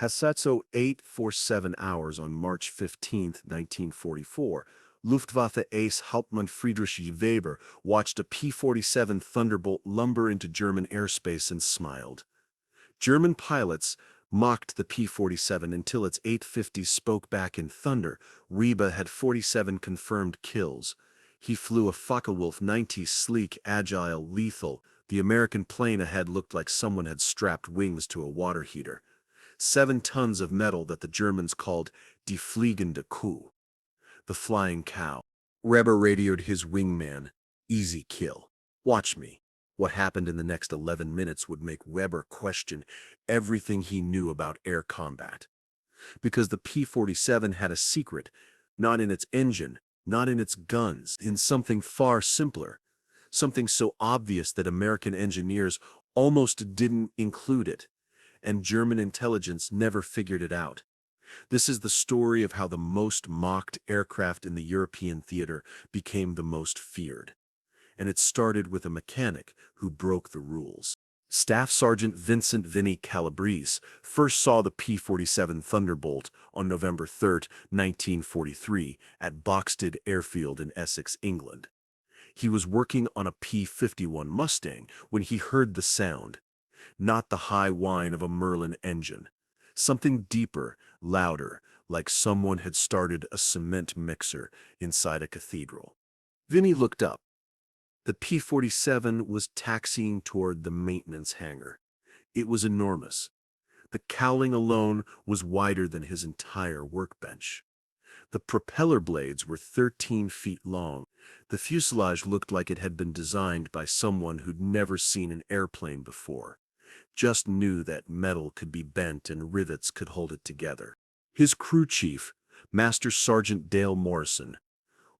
Hasatso 847 hours on March 15, 1944, Luftwaffe ace Hauptmann Friedrich Weber watched a P-47 Thunderbolt lumber into German airspace and smiled. German pilots mocked the P-47 until its 850s spoke back in thunder. Weber had 47 confirmed kills. He flew a Focke-Wulf 90, sleek, agile, lethal. The American plane ahead looked like someone had strapped wings to a water heater. 7 tons of metal that the Germans called Die fliegende Kuh, the flying cow. Weber radioed his wingman, "Easy kill. Watch me." What happened in the next 11 minutes would make Weber question everything he knew about air combat. Because the P-47 had a secret, not in its engine, not in its guns, in something far simpler, something so obvious that American engineers almost didn't include it, and German intelligence never figured it out. This is the story of how the most mocked aircraft in the European theater became the most feared. And it started with a mechanic who broke the rules. Staff Sergeant Vincent Calabrese first saw the P-47 Thunderbolt on November 3, 1943, at Boxted Airfield in Essex, England. He was working on a P-51 Mustang when he heard the sound. Not the high whine of a Merlin engine. Something deeper, louder, like someone had started a cement mixer inside a cathedral. Vinny looked up. The P-47 was taxiing toward the maintenance hangar. It was enormous. The cowling alone was wider than his entire workbench. The propeller blades were 13 feet long. The fuselage looked like it had been designed by someone who'd never seen an airplane before. Just knew that metal could be bent and rivets could hold it together. His crew chief, Master Sergeant Dale Morrison,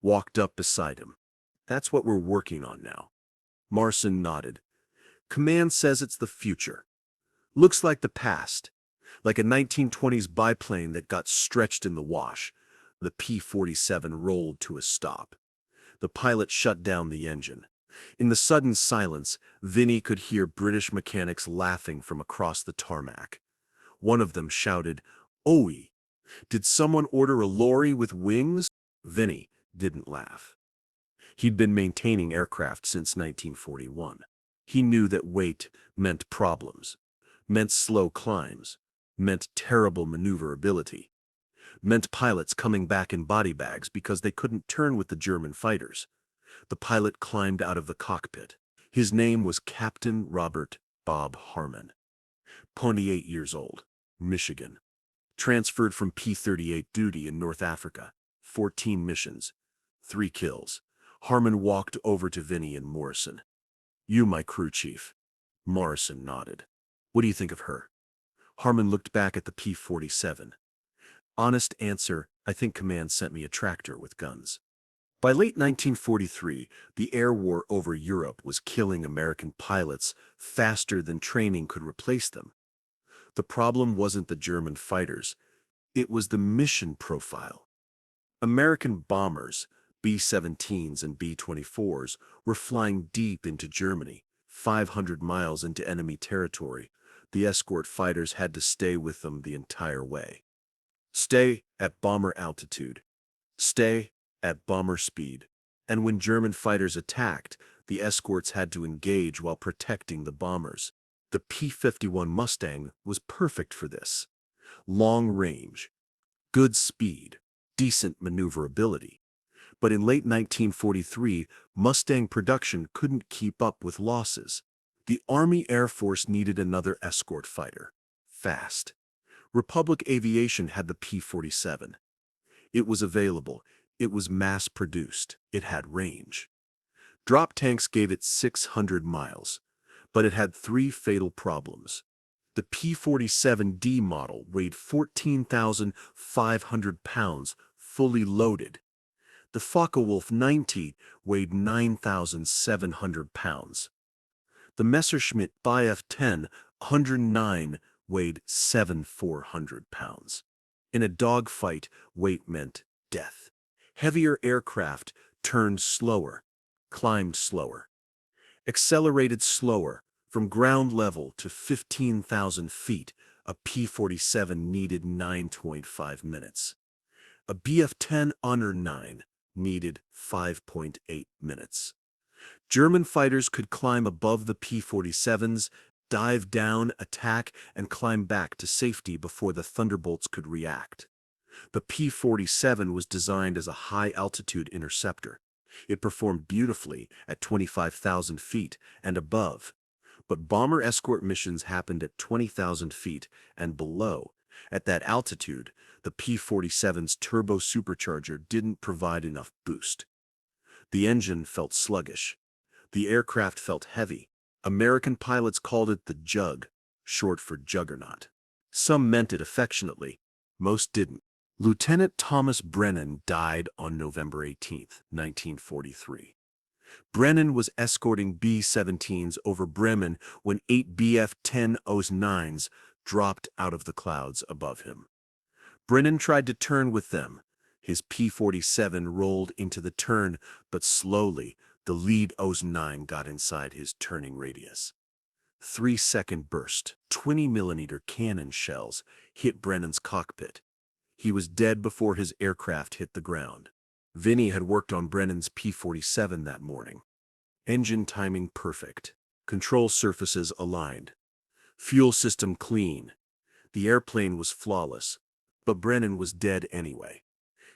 walked up beside him. "That's what we're working on now." Morrison nodded. "Command says it's the future. Looks like the past. Like a 1920s biplane that got stretched in the wash." The P-47 rolled to a stop. The pilot shut down the engine. In the sudden silence, Vinny could hear British mechanics laughing from across the tarmac. One of them shouted, "Owie, did someone order a lorry with wings?" Vinny didn't laugh. He'd been maintaining aircraft since 1941. He knew that weight meant problems, meant slow climbs, meant terrible maneuverability, meant pilots coming back in body bags because they couldn't turn with the German fighters. The pilot climbed out of the cockpit. His name was Captain Robert Bob Harmon. 28 years old, Michigan. Transferred from P-38 duty in North Africa. 14 missions, 3 kills. Harmon walked over to Vinny and Morrison. "You, my crew chief." Morrison nodded. "What do you think of her?" Harmon looked back at the P-47. "Honest answer, I think command sent me a tractor with guns." By late 1943, the air war over Europe was killing American pilots faster than training could replace them. The problem wasn't the German fighters, it was the mission profile. American bombers, B-17s and B-24s, were flying deep into Germany, 500 miles into enemy territory. The escort fighters had to stay with them the entire way. Stay at bomber altitude. Stay at bomber speed. And when German fighters attacked, the escorts had to engage while protecting the bombers. The P-51 Mustang was perfect for this. Long range, good speed, decent maneuverability. But in late 1943, Mustang production couldn't keep up with losses. The Army Air Force needed another escort fighter. Fast. Republic Aviation had the P-47. It was available. It was mass-produced. It had range. Drop tanks gave it 600 miles, but it had 3 fatal problems. The P-47D model weighed 14,500 pounds, fully loaded. The Focke-Wulf 90 weighed 9,700 pounds. The Messerschmitt Bf 10 109 weighed 7,400 pounds. In a dogfight, weight meant death. Heavier aircraft turned slower, climbed slower, accelerated slower from ground level to 15,000 feet, A P-47 needed 9.5 minutes. A Bf-10 under 9 needed 5.8 minutes. German fighters could climb above the P-47s, dive down, attack, and climb back to safety before the Thunderbolts could react. The P-47 was designed as a high-altitude interceptor. It performed beautifully at 25,000 feet and above, but bomber escort missions happened at 20,000 feet and below. At that altitude, the P-47's turbo supercharger didn't provide enough boost. The engine felt sluggish. The aircraft felt heavy. American pilots called it the Jug, short for juggernaut. Some meant it affectionately. Most didn't. Lieutenant Thomas Brennan died on November 18, 1943. Brennan was escorting B-17s over Bremen when 8 Bf-10-09s dropped out of the clouds above him. Brennan tried to turn with them. His P-47 rolled into the turn, but slowly the lead 09 got inside his turning radius. 3-second burst, 20mm cannon shells hit Brennan's cockpit. He was dead before his aircraft hit the ground. Vinny had worked on Brennan's P-47 that morning. Engine timing perfect. Control surfaces aligned. Fuel system clean. The airplane was flawless, but Brennan was dead anyway.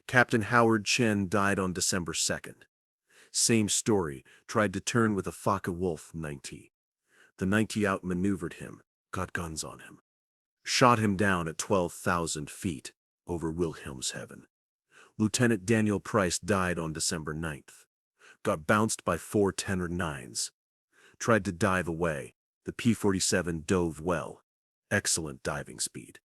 Captain Howard Chen died on December 2nd. Same story, tried to turn with a Focke-Wulf 90. The 90 outmaneuvered him, got guns on him. Shot him down at 12,000 feet over Wilhelmshaven. Lieutenant Daniel Price died on December 9th. Got bounced by 4 10-9s. Tried to dive away. The P-47 dove well. Excellent diving speed.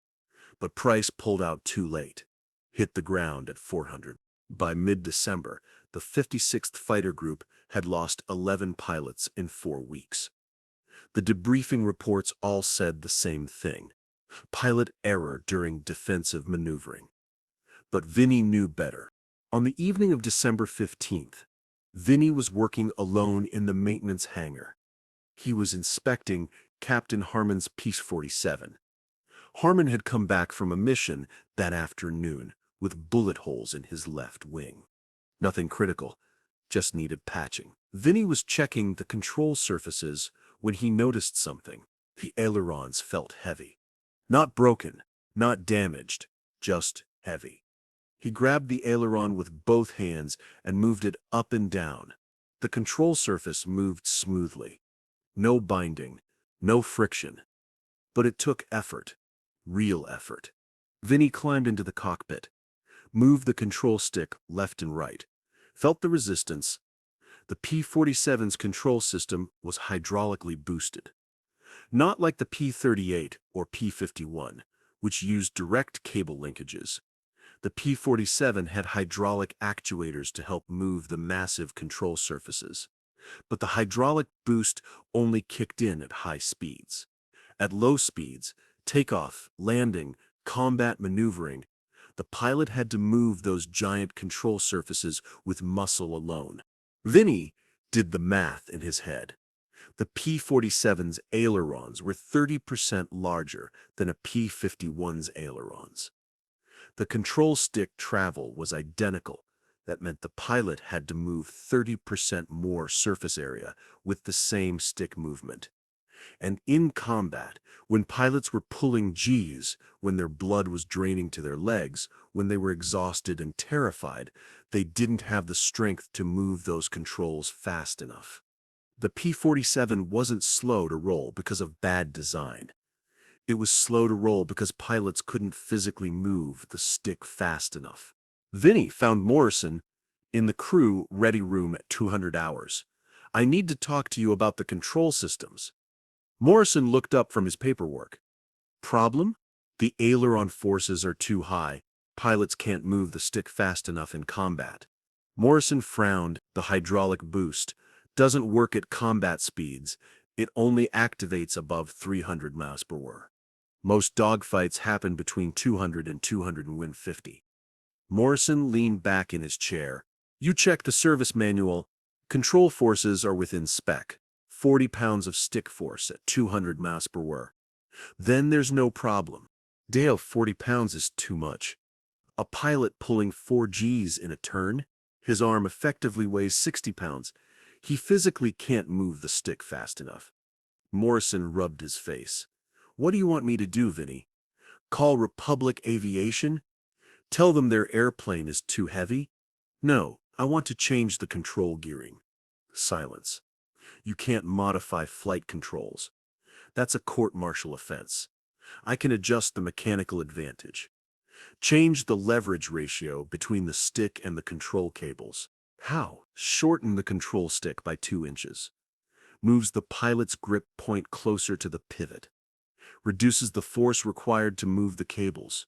But Price pulled out too late. Hit the ground at 400. By mid-December, the 56th Fighter Group had lost 11 pilots in 4 weeks. The debriefing reports all said the same thing. Pilot error during defensive maneuvering. But Vinny knew better. On the evening of December 15th, Vinny was working alone in the maintenance hangar. He was inspecting Captain Harmon's P-47. Harmon had come back from a mission that afternoon with bullet holes in his left wing. Nothing critical, just needed patching. Vinny was checking the control surfaces when he noticed something. The ailerons felt heavy. Not broken, not damaged, just heavy. He grabbed the aileron with both hands and moved it up and down. The control surface moved smoothly. No binding, no friction. But it took effort, real effort. Vinny climbed into the cockpit, moved the control stick left and right, felt the resistance. The P-47's control system was hydraulically boosted. Not like the P-38 or P-51, which used direct cable linkages. The P-47 had hydraulic actuators to help move the massive control surfaces. But the hydraulic boost only kicked in at high speeds. At low speeds, takeoff, landing, combat maneuvering, the pilot had to move those giant control surfaces with muscle alone. Vinny did the math in his head. The P-47's ailerons were 30% larger than a P-51's ailerons. The control stick travel was identical. That meant the pilot had to move 30% more surface area with the same stick movement. And in combat, when pilots were pulling Gs, when their blood was draining to their legs, when they were exhausted and terrified, they didn't have the strength to move those controls fast enough. The P-47 wasn't slow to roll because of bad design. It was slow to roll because pilots couldn't physically move the stick fast enough. Vinny found Morrison in the crew ready room at 200 hours. "I need to talk to you about the control systems." Morrison looked up from his paperwork. "Problem? The aileron forces are too high. Pilots can't move the stick fast enough in combat." Morrison frowned. "The hydraulic boost doesn't work at combat speeds. It only activates above 300 miles per hour. Most dogfights happen between 200 and 250. Morrison leaned back in his chair. "You check the service manual. Control forces are within spec. 40 pounds of stick force at 200 miles per hour. Then there's no problem. Dale, 40 pounds is too much. A pilot pulling 4 Gs in a turn? His arm effectively weighs 60 pounds. He physically can't move the stick fast enough. Morrison rubbed his face. What do you want me to do, Vinny? Call Republic Aviation? Tell them their airplane is too heavy? No, I want to change the control gearing. Silence. You can't modify flight controls. That's a court-martial offense. I can adjust the mechanical advantage. Change the leverage ratio between the stick and the control cables. How? Shorten the control stick by 2 inches. Moves the pilot's grip point closer to the pivot. Reduces the force required to move the cables.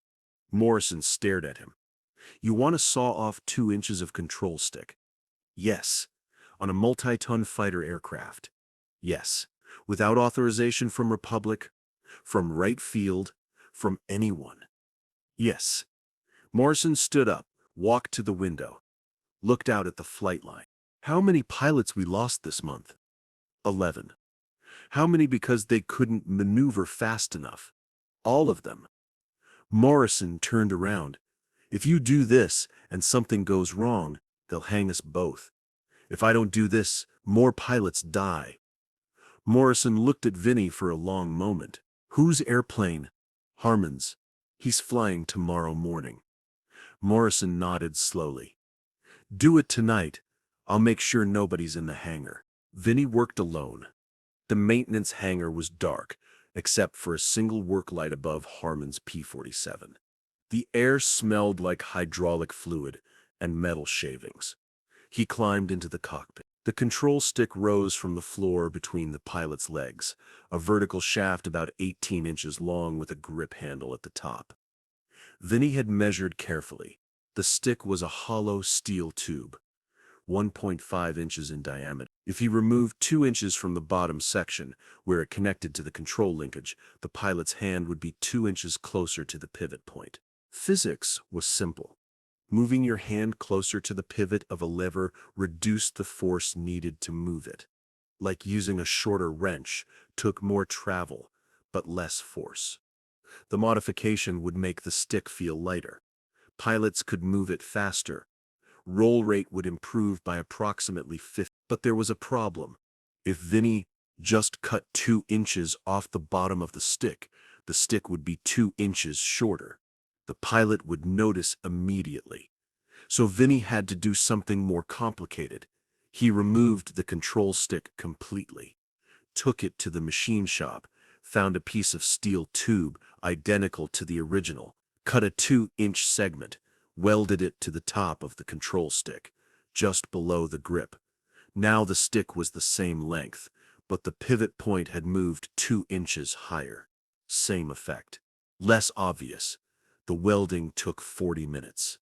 Morrison stared at him. You want to saw off 2 inches of control stick? Yes. On a multi-ton fighter aircraft? Yes. Without authorization from Republic? From Wright Field? From anyone? Yes. Morrison stood up, walked to the window, looked out at the flight line. How many pilots we lost this month? 11. How many because they couldn't maneuver fast enough? All of them. Morrison turned around. If you do this and something goes wrong, they'll hang us both. If I don't do this, more pilots die. Morrison looked at Vinny for a long moment. Whose airplane? Harmon's. He's flying tomorrow morning. Morrison nodded slowly. Do it tonight. I'll make sure nobody's in the hangar. Vinny worked alone. The maintenance hangar was dark, except for a single work light above Harmon's P-47. The air smelled like hydraulic fluid and metal shavings. He climbed into the cockpit. The control stick rose from the floor between the pilot's legs, a vertical shaft about 18 inches long with a grip handle at the top. Vinny had measured carefully. The stick was a hollow steel tube, 1.5 inches in diameter. If he removed 2 inches from the bottom section, where it connected to the control linkage, the pilot's hand would be 2 inches closer to the pivot point. Physics was simple. Moving your hand closer to the pivot of a lever reduced the force needed to move it. Like using a shorter wrench, took more travel, but less force. The modification would make the stick feel lighter. Pilots could move it faster. Roll rate would improve by approximately 50. But there was a problem. If Vinny just cut 2 inches off the bottom of the stick would be 2 inches shorter. The pilot would notice immediately. So Vinny had to do something more complicated. He removed the control stick completely, took it to the machine shop, found a piece of steel tube identical to the original, cut a 2-inch segment, welded it to the top of the control stick, just below the grip. Now the stick was the same length, but the pivot point had moved 2 inches higher. Same effect. Less obvious. The welding took 40 minutes.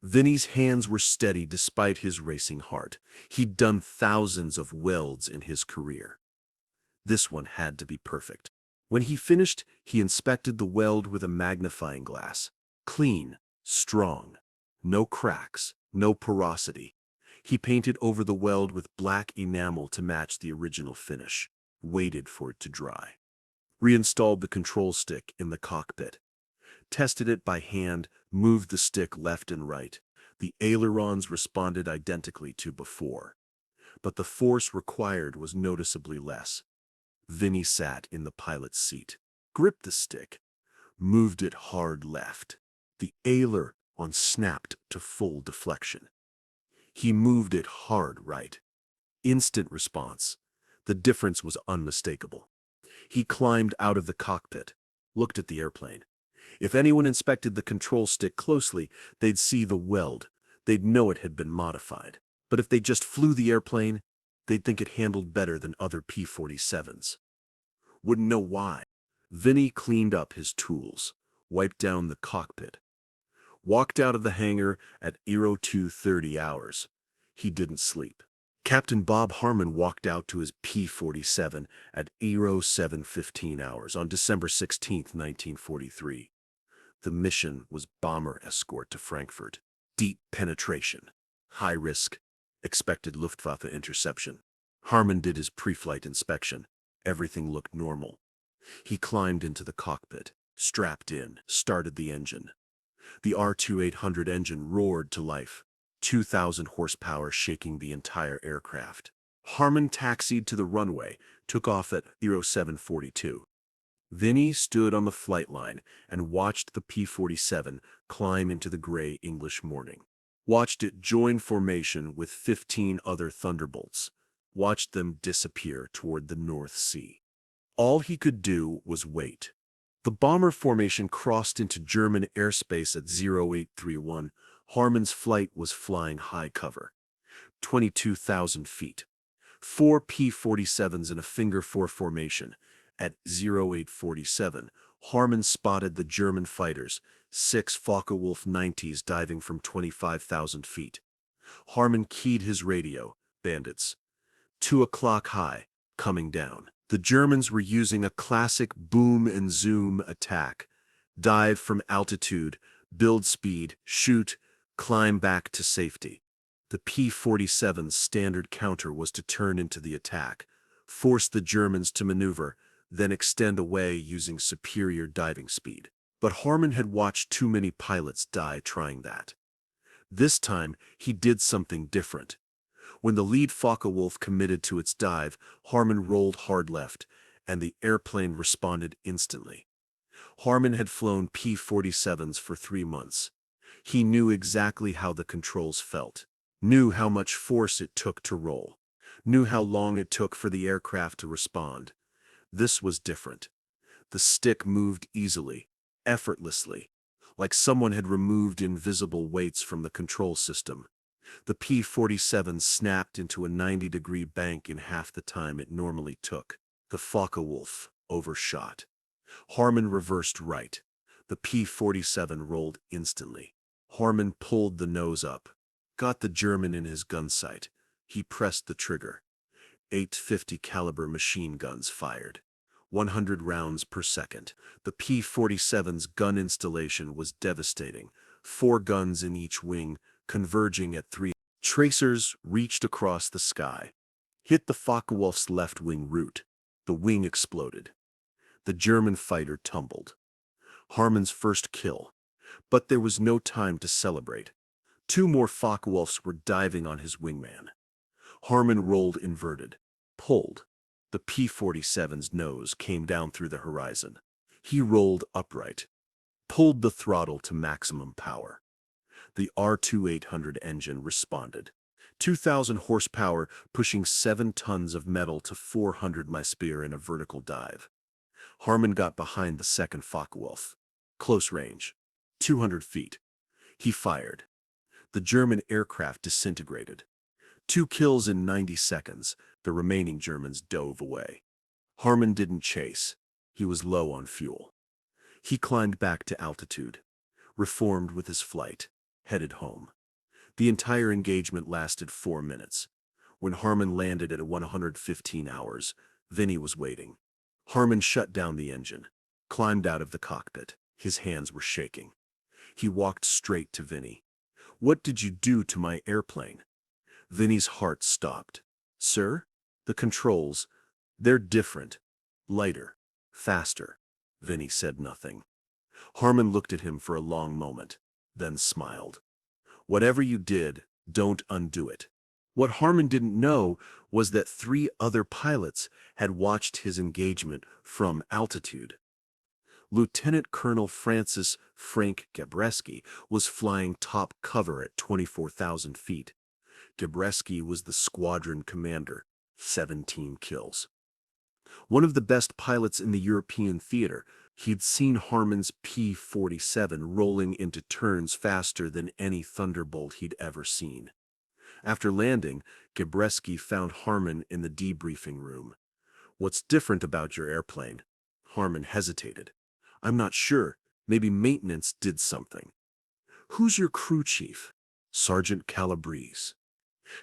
Vinny's hands were steady despite his racing heart. He'd done thousands of welds in his career. This one had to be perfect. When he finished, he inspected the weld with a magnifying glass. Clean, strong, no cracks, no porosity. He painted over the weld with black enamel to match the original finish, waited for it to dry. Reinstalled the control stick in the cockpit. Tested it by hand, moved the stick left and right. The ailerons responded identically to before, but the force required was noticeably less. Vinny sat in the pilot's seat, gripped the stick, moved it hard left. The aileron snapped to full deflection. He moved it hard right. Instant response. The difference was unmistakable. He climbed out of the cockpit, looked at the airplane. If anyone inspected the control stick closely, they'd see the weld. They'd know it had been modified. But if they just flew the airplane, they'd think it handled better than other P-47s. Wouldn't know why. Vinny cleaned up his tools, wiped down the cockpit, walked out of the hangar at 02:30 hours. He didn't sleep. Captain Bob Harmon walked out to his P-47 at 07:15 hours on December 16, 1943. The mission was bomber escort to Frankfurt. Deep penetration. High risk. Expected Luftwaffe interception. Harmon did his pre-flight inspection. Everything looked normal. He climbed into the cockpit, strapped in, started the engine. The R-2800 engine roared to life, 2,000 horsepower shaking the entire aircraft. Harmon taxied to the runway, took off at 0742. Vinny stood on the flight line and watched the P-47 climb into the gray English morning. Watched it join formation with 15 other Thunderbolts. Watched them disappear toward the North Sea. All he could do was wait. The bomber formation crossed into German airspace at 0831. Harmon's flight was flying high cover, 22,000 feet. 4 P-47s in a finger four formation. At 0847, Harmon spotted the German fighters, 6 Focke-Wulf 90s diving from 25,000 feet. Harmon keyed his radio, bandits. 2 o'clock high, coming down. The Germans were using a classic boom and zoom attack. Dive from altitude, build speed, shoot, climb back to safety. The P-47's standard counter was to turn into the attack, force the Germans to maneuver, then extend away using superior diving speed. But Harmon had watched too many pilots die trying that. This time, he did something different. When the lead Focke-Wulf committed to its dive, Harmon rolled hard left, and the airplane responded instantly. Harmon had flown P-47s for 3 months. He knew exactly how the controls felt, knew how much force it took to roll, knew how long it took for the aircraft to respond. This was different. The stick moved easily, effortlessly, like someone had removed invisible weights from the control system. The P-47 snapped into a 90-degree bank in half the time it normally took. The Focke-Wulf overshot. Harmon reversed right. The P-47 rolled instantly. Harmon pulled the nose up, got the German in his gun sight. He pressed the trigger. 850 caliber machine guns fired. 100 rounds per second. The P-47's gun installation was devastating. 4 guns in each wing, converging at 3. Tracers reached across the sky, hit the Focke-Wulf's left wing root. The wing exploded. The German fighter tumbled. Harmon's first kill. But there was no time to celebrate. 2 more Focke-Wulfs were diving on his wingman. Harmon rolled inverted, pulled. The P-47's nose came down through the horizon. He rolled upright, pulled the throttle to maximum power. The R-2800 engine responded. 2,000 horsepower, pushing 7 tons of metal to 400 mph in a vertical dive. Harmon got behind the second Focke-Wulf. Close range, 200 feet. He fired. The German aircraft disintegrated. 2 kills in 90 seconds. The remaining Germans dove away. Harmon didn't chase. He was low on fuel. He climbed back to altitude, reformed with his flight, headed home. The entire engagement lasted 4 minutes. When Harmon landed at 115 hours, Vinny was waiting. Harmon shut down the engine, climbed out of the cockpit. His hands were shaking. He walked straight to Vinny. "What did you do to my airplane?" Vinny's heart stopped. "Sir, the controls, they're different. Lighter, faster." Vinny said nothing. Harmon looked at him for a long moment, then smiled. "Whatever you did, don't undo it." What Harmon didn't know was that 3 other pilots had watched his engagement from altitude. Lieutenant Colonel Francis Frank Gabreski was flying top cover at 24,000 feet. Gabreski was the squadron commander, 17 kills. One of the best pilots in the European theater, he'd seen Harmon's P-47 rolling into turns faster than any Thunderbolt he'd ever seen. After landing, Gabreski found Harmon in the debriefing room. "What's different about your airplane?" Harmon hesitated. "I'm not sure. Maybe maintenance did something." "Who's your crew chief?" "Sergeant Calabrese."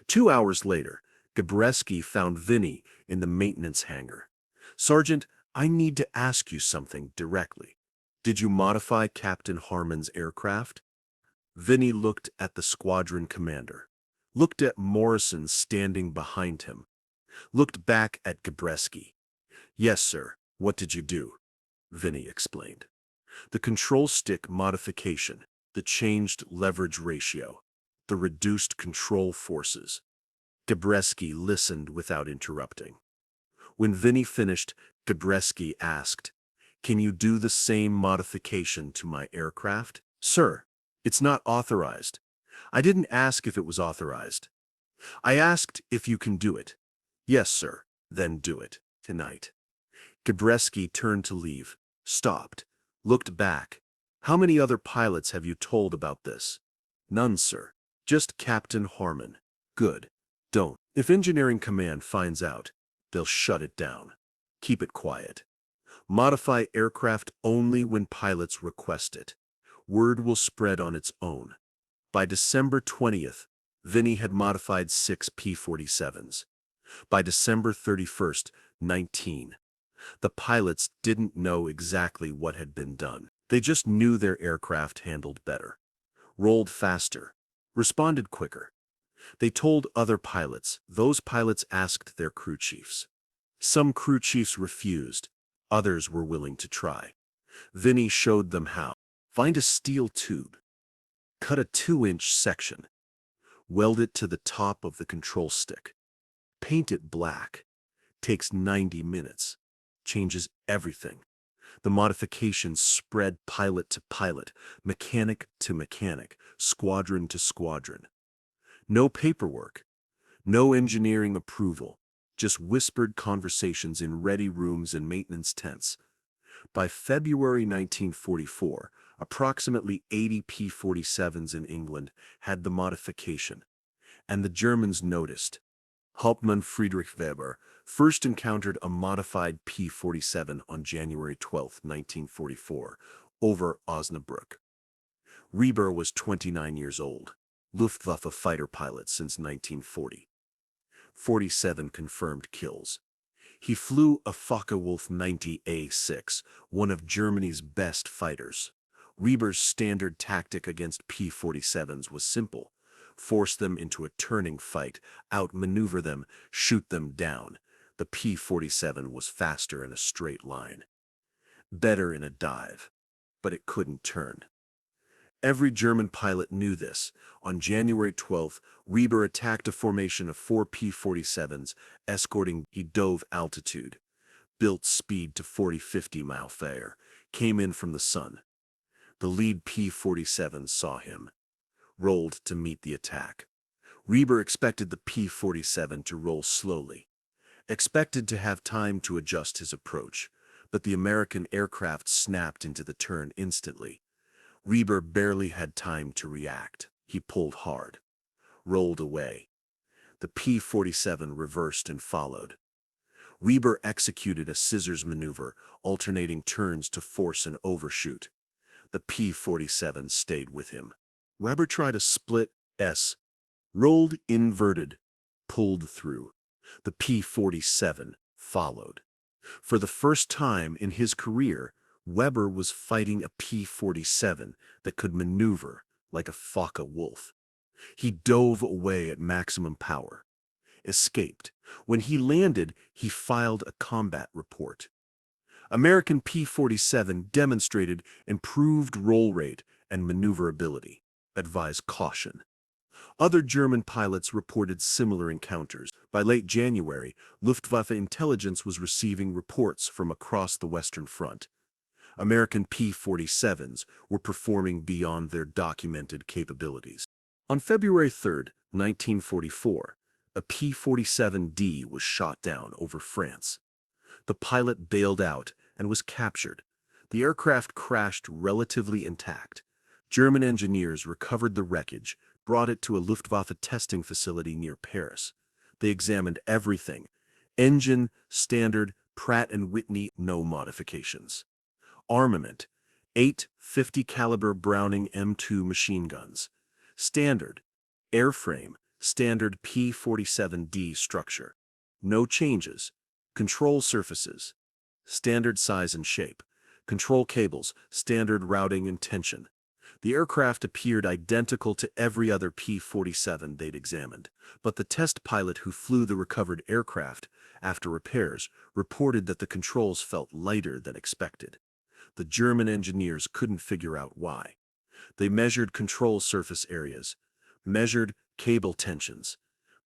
2 hours later, Gabreski found Vinny in the maintenance hangar. "Sergeant, I need to ask you something directly. Did you modify Captain Harmon's aircraft?" Vinny looked at the squadron commander, looked at Morrison standing behind him, looked back at Gabreski. "Yes, sir. What did you do? Vinny explained. The control stick modification, the changed leverage ratio, the reduced control forces. Calabrese listened without interrupting. When Vinny finished, Calabrese asked, "Can you do the same modification to my aircraft?" "Sir, it's not authorized." "I didn't ask if it was authorized. I asked if you can do it." "Yes, sir." "Then do it. Tonight." Calabrese turned to leave, stopped, looked back. "How many other pilots have you told about this?" "None, sir. Just Captain Harmon." "Good. Don't. If Engineering Command finds out, they'll shut it down. Keep it quiet. Modify aircraft only when pilots request it. Word will spread on its own." By December 20th, Vinny had modified 6 P-47s. By December 31st, 19. The pilots didn't know exactly what had been done. They just knew their aircraft handled better, rolled faster, responded quicker. They told other pilots. Those pilots asked their crew chiefs. Some crew chiefs refused. Others were willing to try. Vinny showed them how. Find a steel tube. Cut a 2-inch section. Weld it to the top of the control stick. Paint it black. Takes 90 minutes. Changes everything. The modifications spread pilot to pilot, mechanic to mechanic, squadron to squadron. No paperwork. No engineering approval. Just whispered conversations in ready rooms and maintenance tents. By February 1944, approximately 80 P-47s in England had the modification, and the Germans noticed. Hauptmann Friedrich Weber first encountered a modified P-47 on January 12, 1944, over Osnabrück. Weber was 29 years old, Luftwaffe fighter pilot since 1940. 47 confirmed kills. He flew a Focke-Wulf 90A6, one of Germany's best fighters. Weber's standard tactic against P-47s was simple: force them into a turning fight, outmaneuver them, shoot them down. The P-47 was faster in a straight line, better in a dive, but it couldn't turn. Every German pilot knew this. On January 12th, Weber attacked a formation of 4 P-47s, escorting. He dove altitude, built speed to 40-50 mph, came in from the sun. The lead P-47 saw him, rolled to meet the attack. Weber expected the P-47 to roll slowly, expected to have time to adjust his approach, but the American aircraft snapped into the turn instantly. Weber barely had time to react. He pulled hard, rolled away. The P-47 reversed and followed. Weber executed a scissors maneuver, alternating turns to force an overshoot. The P-47 stayed with him. Weber tried a split S, rolled inverted, pulled through. The P-47 followed. For the first time in his career, Weber was fighting a P-47 that could maneuver like a Focke-Wulf. He dove away at maximum power, escaped. When he landed, he filed a combat report. American P-47 demonstrated improved roll rate and maneuverability. Advise caution. Other German pilots reported similar encounters. By late January, Luftwaffe intelligence was receiving reports from across the Western Front. American P-47s were performing beyond their documented capabilities. On February 3, 1944, a P-47D was shot down over France. The pilot bailed out and was captured. The aircraft crashed relatively intact. German engineers recovered the wreckage, brought it to a Luftwaffe testing facility near Paris. They examined everything: engine, standard, Pratt & Whitney, no modifications. Armament: 8 50 caliber Browning M2 machine guns. Standard airframe, standard P-47D structure. No changes. Control surfaces, standard size and shape. Control cables, standard routing and tension. The aircraft appeared identical to every other P-47 they'd examined, but the test pilot who flew the recovered aircraft, after repairs, reported that the controls felt lighter than expected. The German engineers couldn't figure out why. They measured control surface areas, measured cable tensions,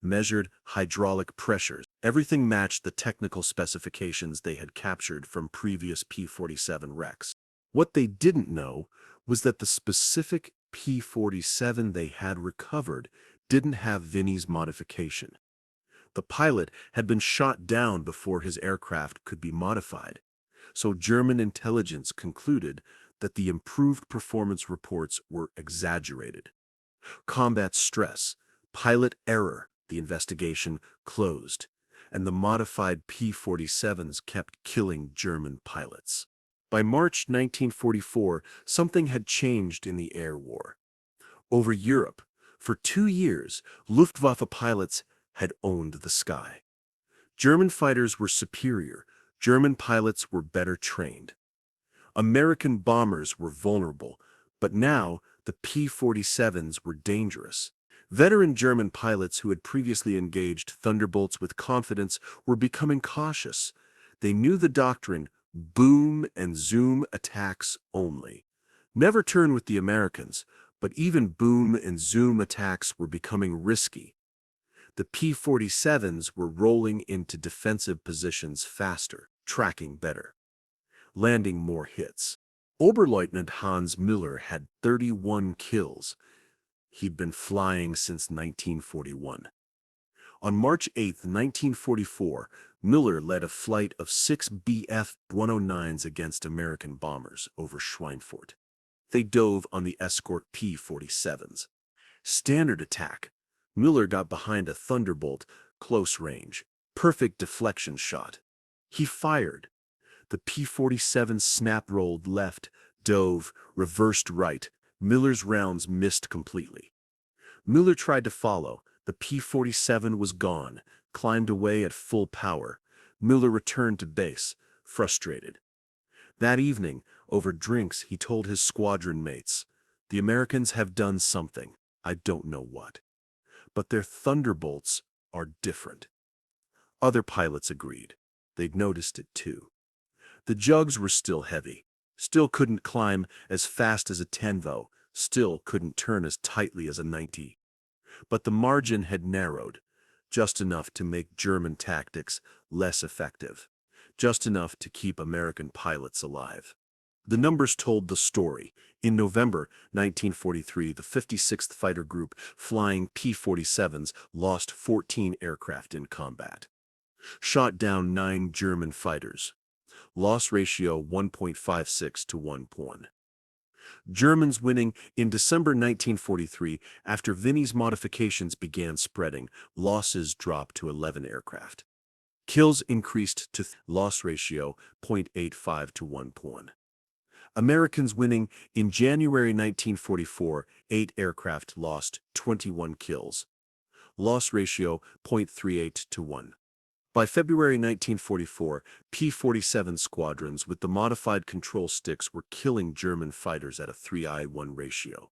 measured hydraulic pressures. Everything matched the technical specifications they had captured from previous P-47 wrecks. What they didn't know was that the specific P-47 they had recovered didn't have Vinny's modification. The pilot had been shot down before his aircraft could be modified, so German intelligence concluded that the improved performance reports were exaggerated. Combat stress, pilot error, the investigation closed, and the modified P-47s kept killing German pilots. By March 1944, something had changed in the air war. Over Europe, for 2 years, Luftwaffe pilots had owned the sky. German fighters were superior, German pilots were better trained. American bombers were vulnerable, but now the P-47s were dangerous. Veteran German pilots who had previously engaged Thunderbolts with confidence were becoming cautious. They knew the doctrine, boom and zoom attacks only. Never turn with the Americans, but even boom and zoom attacks were becoming risky. The P-47s were rolling into defensive positions faster, tracking better, landing more hits. Oberleutnant Hans Müller had 31 kills. He'd been flying since 1941. On March 8, 1944, Müller led a flight of 6 Bf-109s against American bombers over Schweinfurt. They dove on the escort P-47s. Standard attack. Müller got behind a Thunderbolt, close range, perfect deflection shot. He fired. The P-47 snap-rolled left, dove, reversed right. Müller's rounds missed completely. Müller tried to follow. The P-47 was gone, climbed away at full power. Müller returned to base, frustrated. That evening, over drinks, he told his squadron mates, "The Americans have done something. I don't know what. But their Thunderbolts are different." Other pilots agreed. They'd noticed it too. The jugs were still heavy, still couldn't climb as fast as a Tenvo, still couldn't turn as tightly as a 90. But the margin had narrowed, just enough to make German tactics less effective, just enough to keep American pilots alive. The numbers told the story. In November 1943, the 56th Fighter Group flying P-47s lost 14 aircraft in combat. Shot down 9 German fighters. Loss ratio 1.56 to 1. Germans winning. In December 1943, after Vinny's modifications began spreading, losses dropped to 11 aircraft. Kills increased to loss ratio 0.85 to 1. Americans winning. In January 1944, 8 aircraft lost, 21 kills. Loss ratio 0.38 to 1. By February 1944, P-47 squadrons with the modified control sticks were killing German fighters at a 3:1 ratio.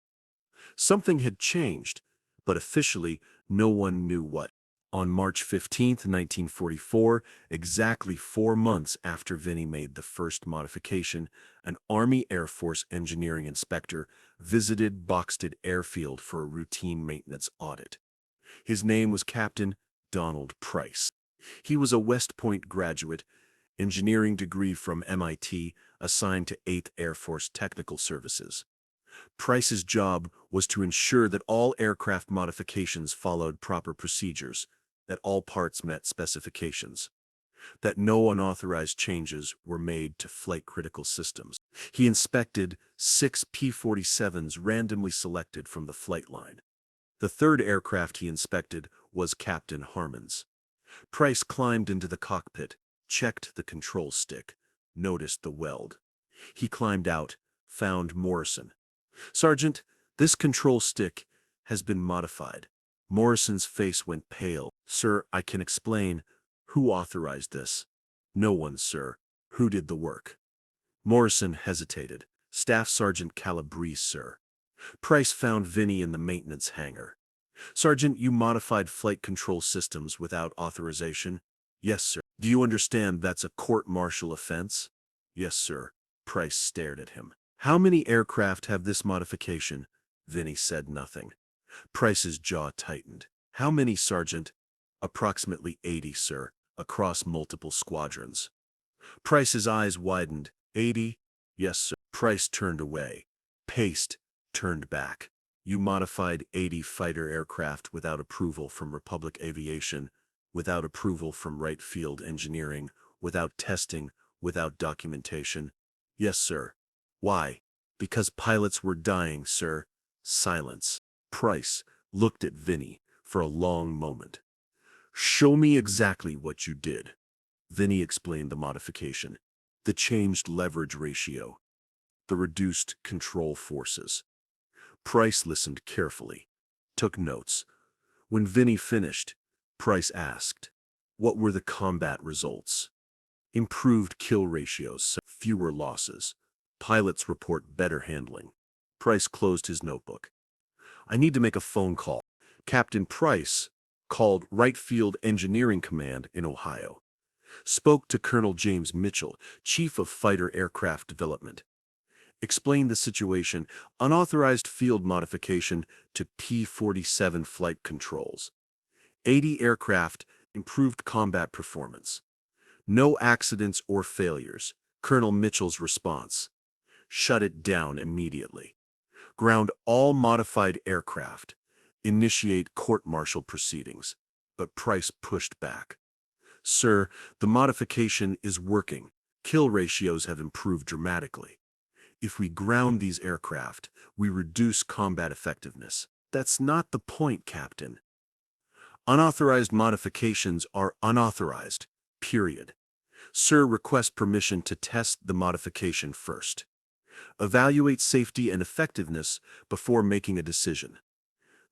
Something had changed, but officially no one knew what. On March 15, 1944, exactly 4 months after Vinny made the first modification, an Army Air Force engineering inspector visited Boxted Airfield for a routine maintenance audit. His name was Captain Donald Price. He was a West Point graduate, engineering degree from MIT, assigned to 8th Air Force Technical Services. Price's job was to ensure that all aircraft modifications followed proper procedures, that all parts met specifications, that no unauthorized changes were made to flight-critical systems. He inspected 6 P-47s randomly selected from the flight line. The third aircraft he inspected was Captain Harmon's. Price climbed into the cockpit, checked the control stick, noticed the weld. He climbed out, found Morrison. "Sergeant, this control stick has been modified." Morrison's face went pale. "Sir, I can explain. Who authorized this?" "No one, sir." "Who did the work?" Morrison hesitated. "Staff Sergeant Calabrese, sir." Price found Vinny in the maintenance hangar. Sergeant, you modified flight control systems without authorization? Yes, sir. Do you understand that's a court-martial offense? Yes, sir. Price stared at him. How many aircraft have this modification? Vinny said nothing. Price's jaw tightened. How many, Sergeant? Approximately 80, sir, across multiple squadrons. Price's eyes widened. 80? Yes, sir. Price turned away. Paced, turned back. You modified 80 fighter aircraft without approval from Republic Aviation, without approval from Wright Field Engineering, without testing, without documentation. Yes, sir. Why? Because pilots were dying, sir. Silence. Price looked at Vinny for a long moment. Show me exactly what you did. Vinny explained the modification. The changed leverage ratio. The reduced control forces. Price listened carefully, took notes. When Vinny finished, Price asked, what were the combat results? Improved kill ratios, fewer losses. Pilots report better handling. Price closed his notebook. I need to make a phone call. Captain Price called Wright Field Engineering Command in Ohio. Spoke to Colonel James Mitchell, Chief of Fighter Aircraft Development. Explained the situation, unauthorized field modification to P-47 flight controls. 80 aircraft, improved combat performance. No accidents or failures. Colonel Mitchell's response. Shut it down immediately. Ground all modified aircraft. Initiate court-martial proceedings. But Price pushed back. Sir, the modification is working. Kill ratios have improved dramatically. If we ground these aircraft, we reduce combat effectiveness. That's not the point, Captain. Unauthorized modifications are unauthorized, period. Sir, request permission to test the modification first. Evaluate safety and effectiveness before making a decision.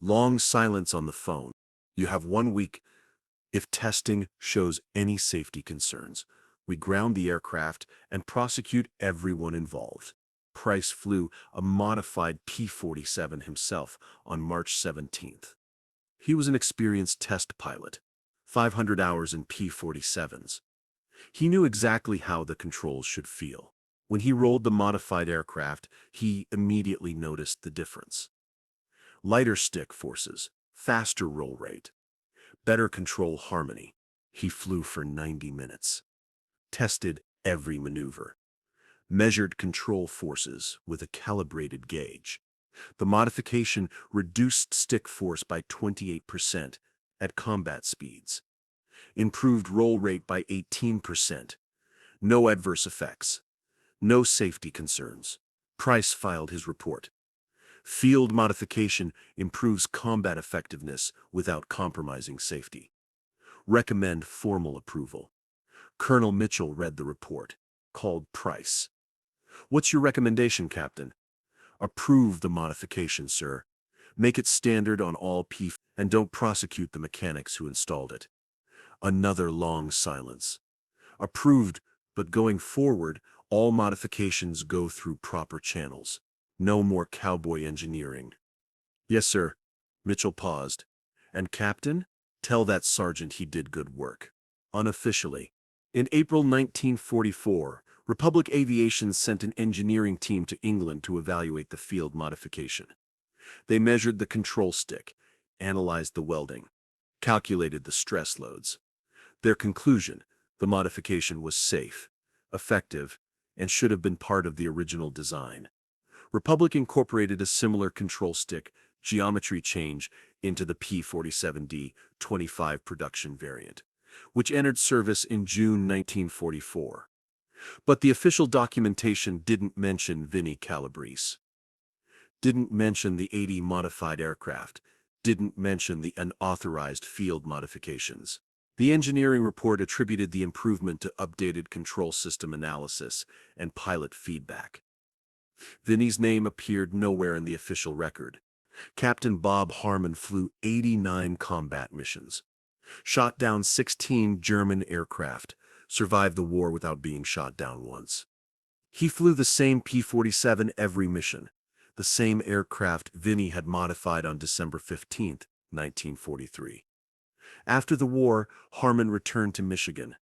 Long silence on the phone. You have 1 week. If testing shows any safety concerns, we ground the aircraft and prosecute everyone involved. Price flew a modified P-47 himself on March 17th. He was an experienced test pilot, 500 hours in P-47s. He knew exactly how the controls should feel. When he rolled the modified aircraft, he immediately noticed the difference. Lighter stick forces, faster roll rate, better control harmony. He flew for 90 minutes. Tested every maneuver. Measured control forces with a calibrated gauge. The modification reduced stick force by 28% at combat speeds. Improved roll rate by 18%. No adverse effects. No safety concerns. Price filed his report. Field modification improves combat effectiveness without compromising safety. Recommend formal approval. Colonel Mitchell read the report, called Price. What's your recommendation, Captain? Approve the modification, sir. Make it standard on all P and don't prosecute the mechanics who installed it. Another long silence. Approved, but going forward, all modifications go through proper channels. No more cowboy engineering. Yes, sir. Mitchell paused. And Captain? Tell that sergeant he did good work. Unofficially. In April 1944, Republic Aviation sent an engineering team to England to evaluate the field modification. They measured the control stick, analyzed the welding, calculated the stress loads. Their conclusion, the modification was safe, effective, and should have been part of the original design. Republic incorporated a similar control stick geometry change into the P-47D-25 production variant, which entered service in June 1944. But the official documentation didn't mention Vinny Calabrese, didn't mention the 80 modified aircraft, didn't mention the unauthorized field modifications. The engineering report attributed the improvement to updated control system analysis and pilot feedback. Vinny's name appeared nowhere in the official record. Captain Bob Harmon flew 89 combat missions, shot down 16 German aircraft, survived the war without being shot down once. He flew the same P-47 every mission, the same aircraft Vinny had modified on December 15, 1943. After the war, Harmon returned to Michigan,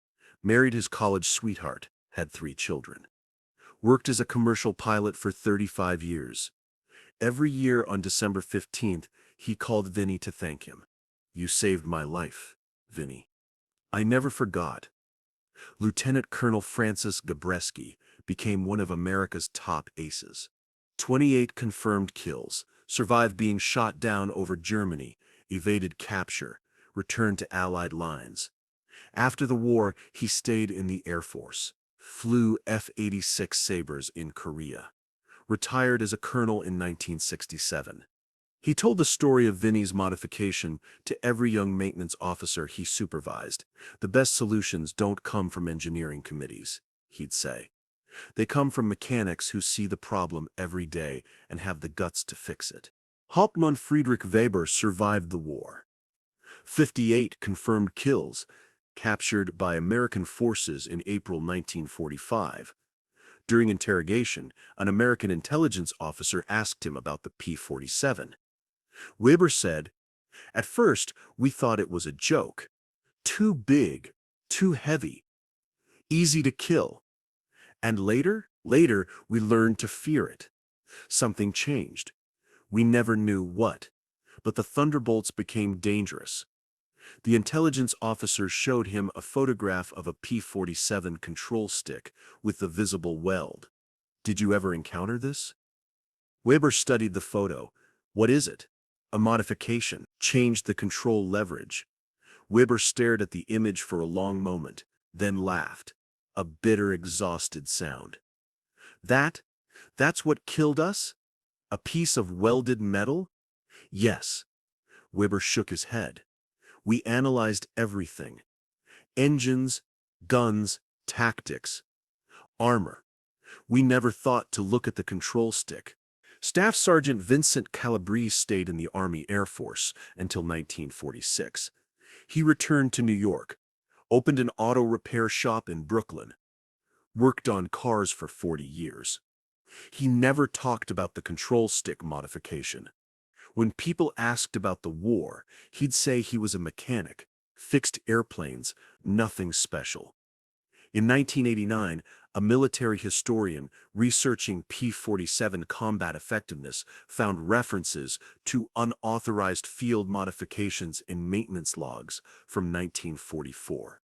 married his college sweetheart, had 3 children. Worked as a commercial pilot for 35 years. Every year on December 15th, he called Vinny to thank him. "You saved my life, Vinny. I never forgot." Lieutenant Colonel Francis Gabreski became one of America's top aces. 28 confirmed kills, survived being shot down over Germany, evaded capture, returned to Allied lines. After the war, he stayed in the Air Force, flew F-86 Sabres in Korea, retired as a colonel in 1967. He told the story of Vinny's modification to every young maintenance officer he supervised. "The best solutions don't come from engineering committees," he'd say. "They come from mechanics who see the problem every day and have the guts to fix it." Hauptmann Friedrich Weber survived the war. 58 confirmed kills, captured by American forces in April 1945. During interrogation, an American intelligence officer asked him about the P-47. Weber said, "At first, we thought it was a joke. Too big, too heavy, easy to kill. And later, we learned to fear it. Something changed. We never knew what. But the Thunderbolts became dangerous." The intelligence officer showed him a photograph of a P-47 control stick with the visible weld. "Did you ever encounter this?" Weber studied the photo. "What is it?" "A modification. Changed the control leverage." Weber stared at the image for a long moment, then laughed. A bitter, exhausted sound. That's what killed us? A piece of welded metal?" "Yes." Weber shook his head. "We analyzed everything. Engines, guns, tactics, armor. We never thought to look at the control stick." Staff Sergeant Vincent Calabrese stayed in the Army Air Force until 1946. He returned to New York, opened an auto repair shop in Brooklyn, worked on cars for 40 years. He never talked about the control stick modification. When people asked about the war, he'd say he was a mechanic, fixed airplanes, nothing special. In 1989, a military historian researching P-47 combat effectiveness found references to unauthorized field modifications in maintenance logs from 1944.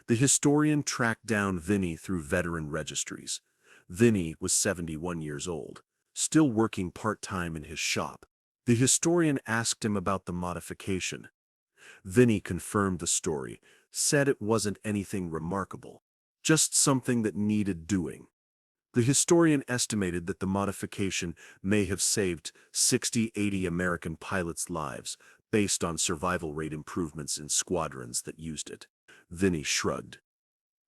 The historian tracked down Vinny through veteran registries. Vinny was 71 years old, still working part-time in his shop. The historian asked him about the modification. Vinny confirmed the story, said it wasn't anything remarkable, just something that needed doing. The historian estimated that the modification may have saved 60-80 American pilots' lives based on survival rate improvements in squadrons that used it. Vinny shrugged.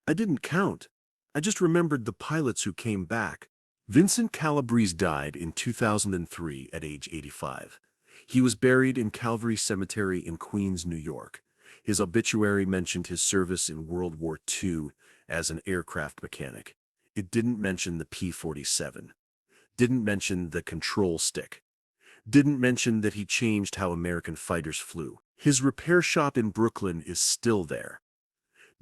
"I didn't count. I just remembered the pilots who came back." Vincent Calabrese died in 2003 at age 85. He was buried in Calvary Cemetery in Queens, New York. His obituary mentioned his service in World War II as an aircraft mechanic. It didn't mention the P-47. Didn't mention the control stick. Didn't mention that he changed how American fighters flew. His repair shop in Brooklyn is still there.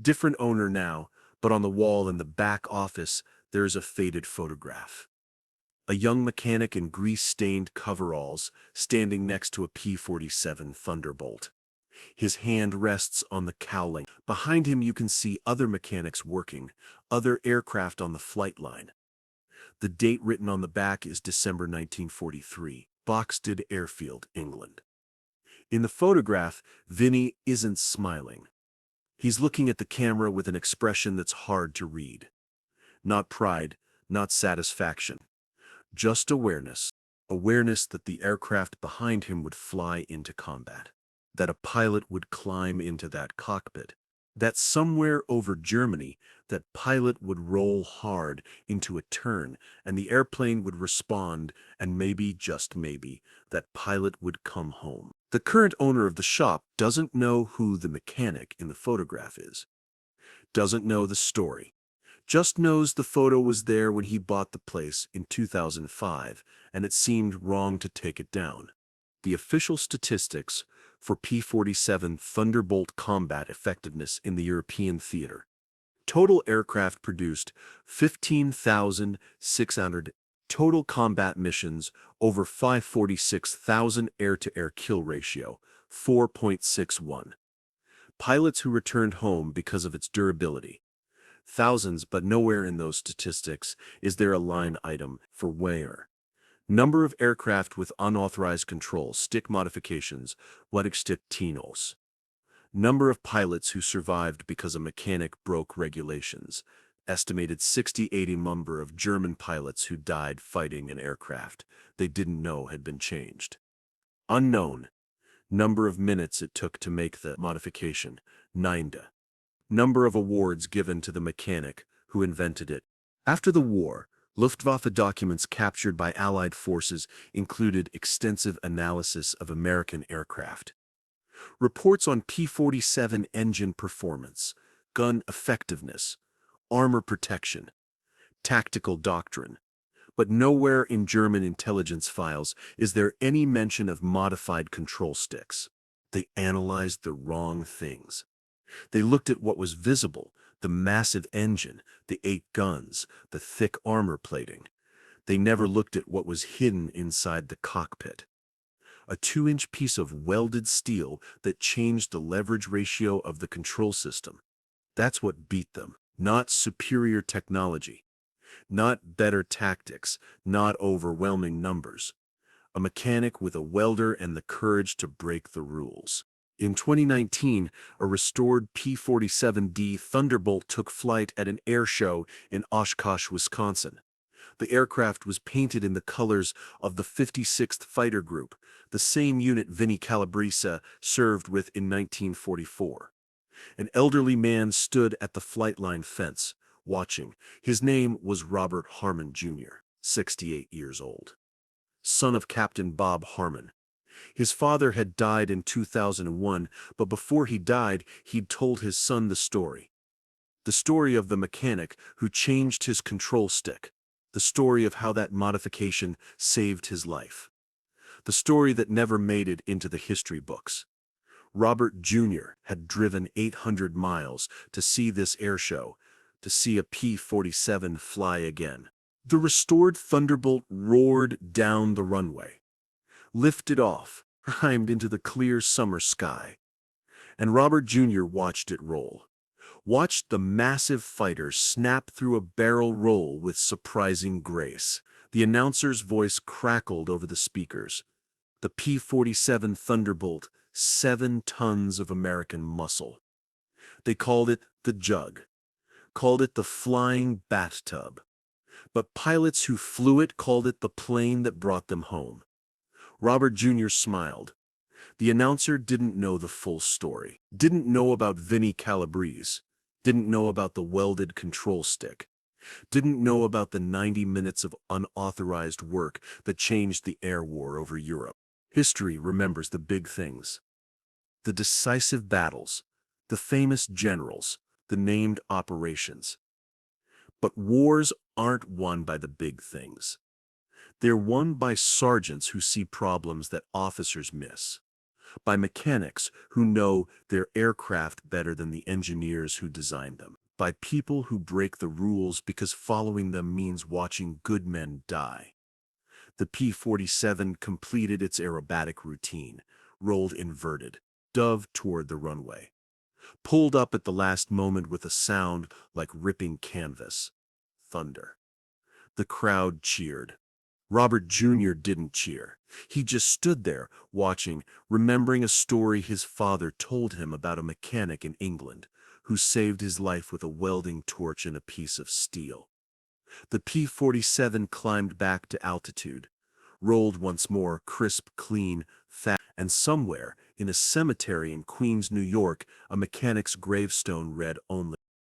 Different owner now, but on the wall in the back office, there is a faded photograph. A young mechanic in grease-stained coveralls standing next to a P-47 Thunderbolt. His hand rests on the cowling. Behind him you can see other mechanics working, other aircraft on the flight line. The date written on the back is December 1943, Boxted Airfield, England. In the photograph, Vinny isn't smiling. He's looking at the camera with an expression that's hard to read. Not pride, not satisfaction. Just awareness. Awareness that the aircraft behind him would fly into combat. That a pilot would climb into that cockpit. That somewhere over Germany, that pilot would roll hard into a turn and the airplane would respond, and maybe, just maybe, that pilot would come home. The current owner of the shop doesn't know who the mechanic in the photograph is. Doesn't know the story. Just knows the photo was there when he bought the place in 2005, and it seemed wrong to take it down. The official statistics for P-47 Thunderbolt combat effectiveness in the European theater. Total aircraft produced 15,600. Total combat missions over 546,000. Air-to-air kill ratio 4.61. Pilots who returned home because of its durability. Thousands, but nowhere in those statistics is there a line item for where. Number of aircraft with unauthorized control stick modifications, tinos. Number of pilots who survived because a mechanic broke regulations. Estimated 60-80. Number of German pilots who died fighting an aircraft they didn't know had been changed. Unknown. Number of minutes it took to make the modification, 9. Number of awards given to the mechanic who invented it. After the war, Luftwaffe documents captured by Allied forces included extensive analysis of American aircraft. Reports on P-47 engine performance, gun effectiveness, armor protection, tactical doctrine. But nowhere in German intelligence files is there any mention of modified control sticks. They analyzed the wrong things. They looked at what was visible, the massive engine, the 8 guns, the thick armor plating. They never looked at what was hidden inside the cockpit. A 2-inch piece of welded steel that changed the leverage ratio of the control system. That's what beat them, not superior technology, not better tactics, not overwhelming numbers. A mechanic with a welder and the courage to break the rules. In 2019, a restored P-47D Thunderbolt took flight at an air show in Oshkosh, Wisconsin. The aircraft was painted in the colors of the 56th Fighter Group, the same unit Vinnie Calabrese served with in 1944. An elderly man stood at the flight line fence, watching. His name was Robert Harmon, Jr., 68 years old. Son of Captain Bob Harmon. His father had died in 2001, but before he died, he'd told his son the story. The story of the mechanic who changed his control stick. The story of how that modification saved his life. The story that never made it into the history books. Robert Jr. had driven 800 miles to see this air show, to see a P-47 fly again. The restored Thunderbolt roared down the runway, lifted off, climbed into the clear summer sky. And Robert Jr. watched it roll. Watched the massive fighter snap through a barrel roll with surprising grace. The announcer's voice crackled over the speakers. The P-47 Thunderbolt, 7 tons of American muscle. They called it the Jug, called it the flying bathtub. But pilots who flew it called it the plane that brought them home. Robert Jr. smiled. The announcer didn't know the full story, didn't know about Vinnie Calabrese, didn't know about the welded control stick, didn't know about the 90 minutes of unauthorized work that changed the air war over Europe. History remembers the big things. The decisive battles, the famous generals, the named operations. But wars aren't won by the big things. They're won by sergeants who see problems that officers miss, by mechanics who know their aircraft better than the engineers who designed them, by people who break the rules because following them means watching good men die. The P-47 completed its aerobatic routine, rolled inverted, dove toward the runway, pulled up at the last moment with a sound like ripping canvas. Thunder. The crowd cheered. Robert Jr. didn't cheer. He just stood there, watching, remembering a story his father told him about a mechanic in England who saved his life with a welding torch and a piece of steel. The P-47 climbed back to altitude, rolled once more, crisp, clean, fast, and somewhere in a cemetery in Queens, New York, a mechanic's gravestone read only